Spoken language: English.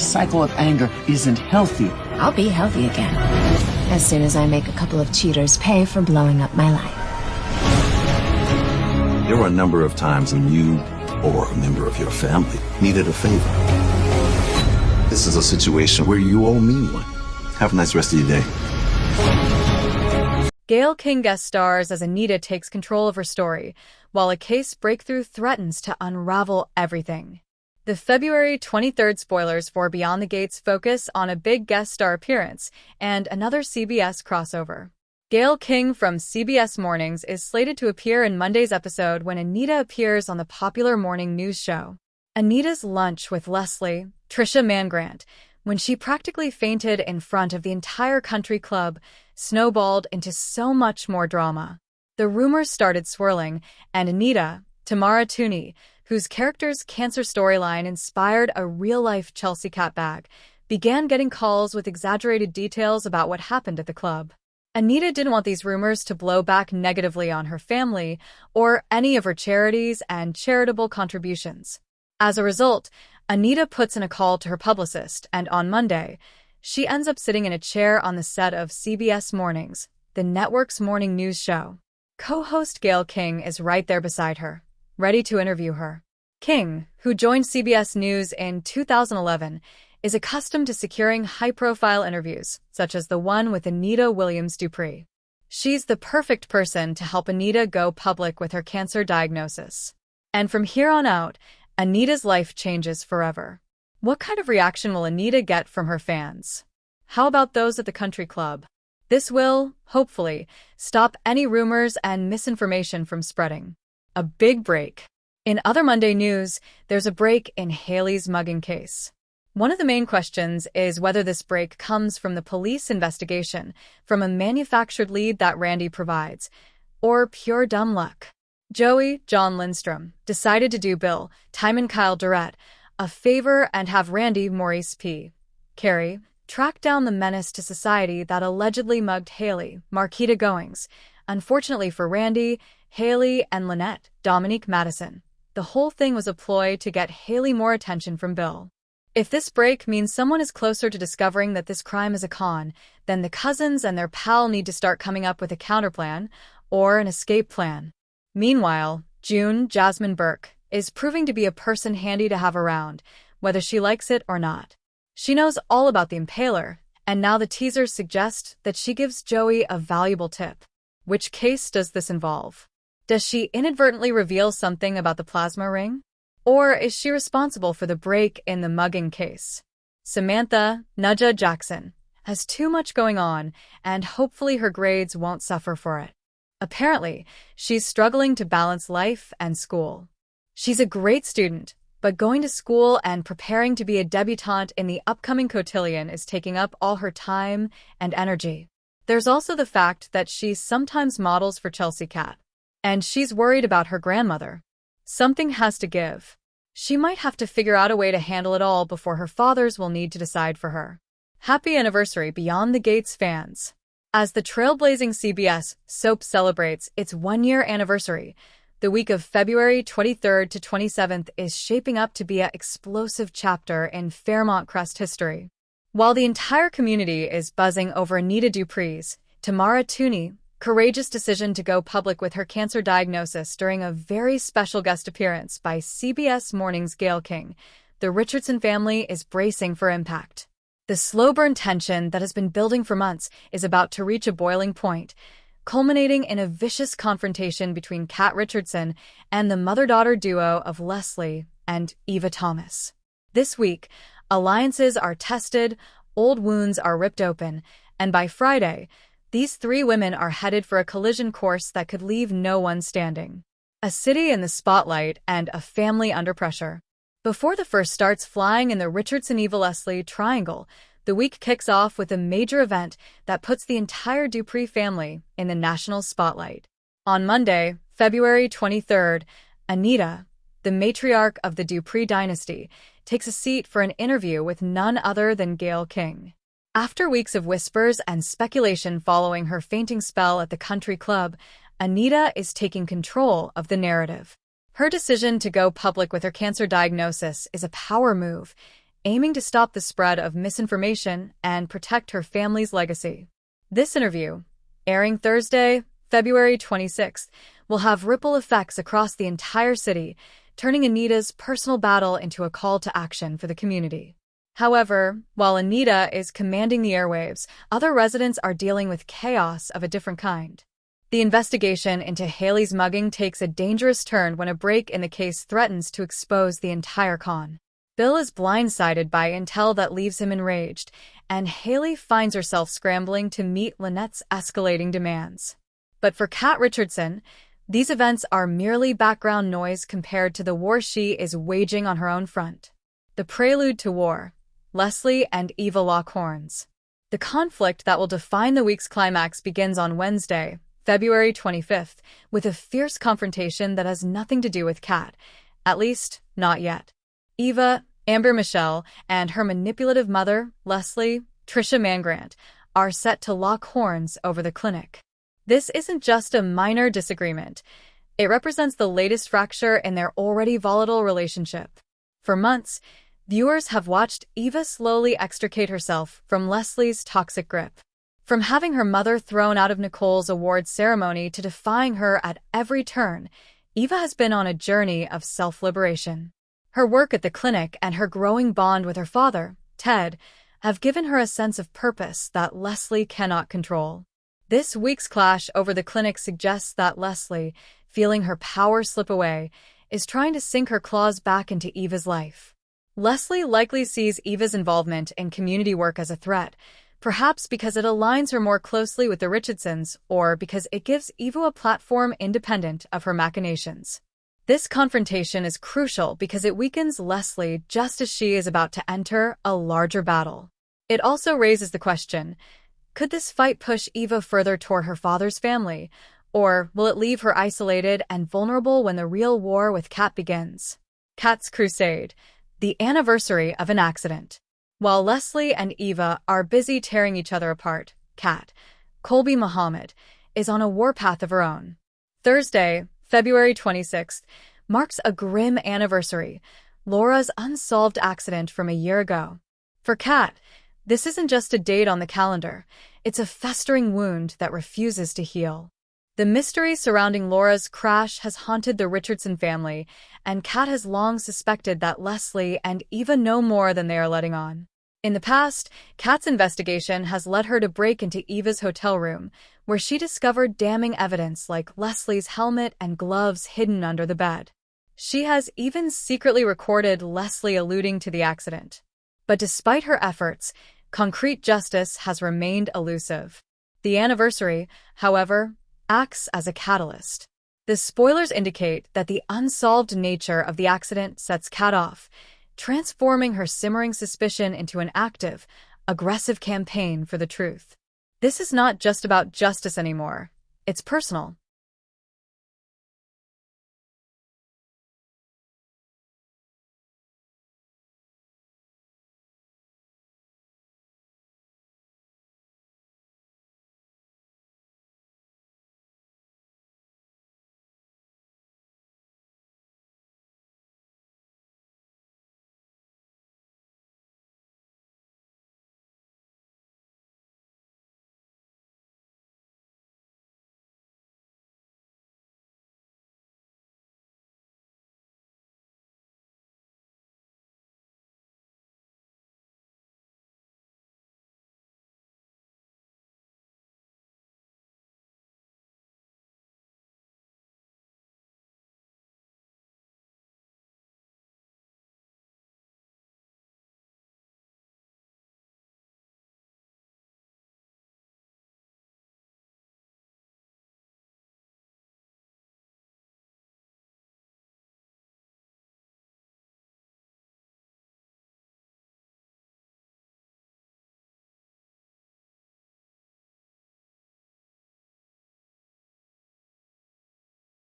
cycle of anger isn't healthy. I'll be healthy again as soon as I make a couple of cheaters pay for blowing up my life. There were a number of times when you or a member of your family needed a favor. This is a situation where you owe me one. Have a nice rest of your day. Gayle King guest stars as Anita takes control of her story, while a case breakthrough threatens to unravel everything. The February 23rd spoilers for Beyond the Gates focus on a big guest star appearance and another CBS crossover. Gayle King from CBS Mornings is slated to appear in Monday's episode when Anita appears on the popular morning news show. Anita's lunch with Leslie, Trisha Mangrant, when she practically fainted in front of the entire country club, snowballed into so much more drama. The rumors started swirling, and Anita, Tamara Tunie, whose character's cancer storyline inspired a real-life Chelsea cat bag, began getting calls with exaggerated details about what happened at the club. Anita didn't want these rumors to blow back negatively on her family or any of her charities and charitable contributions. As a result, Anita puts in a call to her publicist, and on Monday, she ends up sitting in a chair on the set of CBS Mornings, the network's morning news show. Co-host Gayle King is right there beside her, ready to interview her. King, who joined CBS News in 2011, is accustomed to securing high-profile interviews, such as the one with Anita Williams-Dupree. She's the perfect person to help Anita go public with her cancer diagnosis. And from here on out, Anita's life changes forever. What kind of reaction will Anita get from her fans? How about those at the country club? This will, hopefully, stop any rumors and misinformation from spreading. A big break. In other Monday news, there's a break in Hailey's mugging case. One of the main questions is whether this break comes from the police investigation, from a manufactured lead that Randy provides, or pure dumb luck. Joey, John Lindstrom, decided to do Bill, Timon Kyle Durrett, a favor and have Randy, Maurice P. Carey, track down the menace to society that allegedly mugged Hailey, Marquita Goings. Unfortunately for Randy, Hailey, and Lynette, Dominique Madison, the whole thing was a ploy to get Hailey more attention from Bill. If this break means someone is closer to discovering that this crime is a con, then the cousins and their pal need to start coming up with a counterplan or an escape plan. Meanwhile, June Jasmine Burke is proving to be a person handy to have around, whether she likes it or not. She knows all about the impaler, and now the teasers suggest that she gives Joey a valuable tip. Which case does this involve? Does she inadvertently reveal something about the plasma ring? Or is she responsible for the break in the mugging case? Samantha Nudja Jackson has too much going on, and hopefully her grades won't suffer for it. Apparently, she's struggling to balance life and school. She's a great student, but going to school and preparing to be a debutante in the upcoming cotillion is taking up all her time and energy. There's also the fact that she sometimes models for Chelsea Cat, and she's worried about her grandmother. Something has to give. She might have to figure out a way to handle it all before her fathers will need to decide for her. Happy anniversary, Beyond the Gates fans! As the trailblazing CBS soap celebrates its one-year anniversary, the week of February 23rd to 27th is shaping up to be an explosive chapter in Fairmont Crest history. While the entire community is buzzing over Anita Dupree's, Tamara Tunie, courageous decision to go public with her cancer diagnosis during a very special guest appearance by CBS Mornings' Gayle King, the Richardson family is bracing for impact. The slow-burn tension that has been building for months is about to reach a boiling point, culminating in a vicious confrontation between Kat Richardson and the mother-daughter duo of Leslie and Eva Thomas. This week, alliances are tested, old wounds are ripped open, and by Friday, these three women are headed for a collision course that could leave no one standing. A city in the spotlight and a family under pressure. Before the first starts flying in the Richardson-Eva Leslie triangle, the week kicks off with a major event that puts the entire Dupree family in the national spotlight. On Monday, February 23rd, Anita, the matriarch of the Dupree dynasty, takes a seat for an interview with none other than Gayle King. After weeks of whispers and speculation following her fainting spell at the country club, Anita is taking control of the narrative. Her decision to go public with her cancer diagnosis is a power move, aiming to stop the spread of misinformation and protect her family's legacy. This interview, airing Thursday, February 26th, will have ripple effects across the entire city, turning Anita's personal battle into a call to action for the community. However, while Anita is commanding the airwaves, other residents are dealing with chaos of a different kind. The investigation into Haley's mugging takes a dangerous turn when a break in the case threatens to expose the entire con. Bill is blindsided by intel that leaves him enraged, and Haley finds herself scrambling to meet Lynette's escalating demands. But for Kat Richardson, these events are merely background noise compared to the war she is waging on her own front. The prelude to war, Leslie and Eva lock horns. The conflict that will define the week's climax begins on Wednesday, February 25th, with a fierce confrontation that has nothing to do with Kat, at least not yet. Eva, Amber Michele, and her manipulative mother, Leslie, Tricia Mangrant, are set to lock horns over the clinic. This isn't just a minor disagreement. It represents the latest fracture in their already volatile relationship. For months, viewers have watched Eva slowly extricate herself from Leslie's toxic grip. From having her mother thrown out of Nicole's awards ceremony to defying her at every turn, Eva has been on a journey of self-liberation. Her work at the clinic and her growing bond with her father, Ted, have given her a sense of purpose that Leslie cannot control. This week's clash over the clinic suggests that Leslie, feeling her power slip away, is trying to sink her claws back into Eva's life. Leslie likely sees Eva's involvement in community work as a threat, perhaps because it aligns her more closely with the Richardsons or because it gives Eva a platform independent of her machinations. This confrontation is crucial because it weakens Leslie just as she is about to enter a larger battle. It also raises the question, could this fight push Eva further toward her father's family, or will it leave her isolated and vulnerable when the real war with Kat begins? Kat's Crusade, the anniversary of an accident. While Leslie and Eva are busy tearing each other apart, Kat, Colby Muhammad, is on a warpath of her own. Thursday, February 26th, marks a grim anniversary, Laura's unsolved accident from a year ago. For Kat, this isn't just a date on the calendar, it's a festering wound that refuses to heal. The mystery surrounding Laura's crash has haunted the Richardson family, and Kat has long suspected that Leslie and Eva know more than they are letting on. In the past, Kat's investigation has led her to break into Eva's hotel room, where she discovered damning evidence like Leslie's helmet and gloves hidden under the bed. She has even secretly recorded Leslie alluding to the accident. But despite her efforts, concrete justice has remained elusive. The anniversary, however, acts as a catalyst. The spoilers indicate that the unsolved nature of the accident sets Kat off, transforming her simmering suspicion into an active, aggressive campaign for the truth. This is not just about justice anymore. It's personal.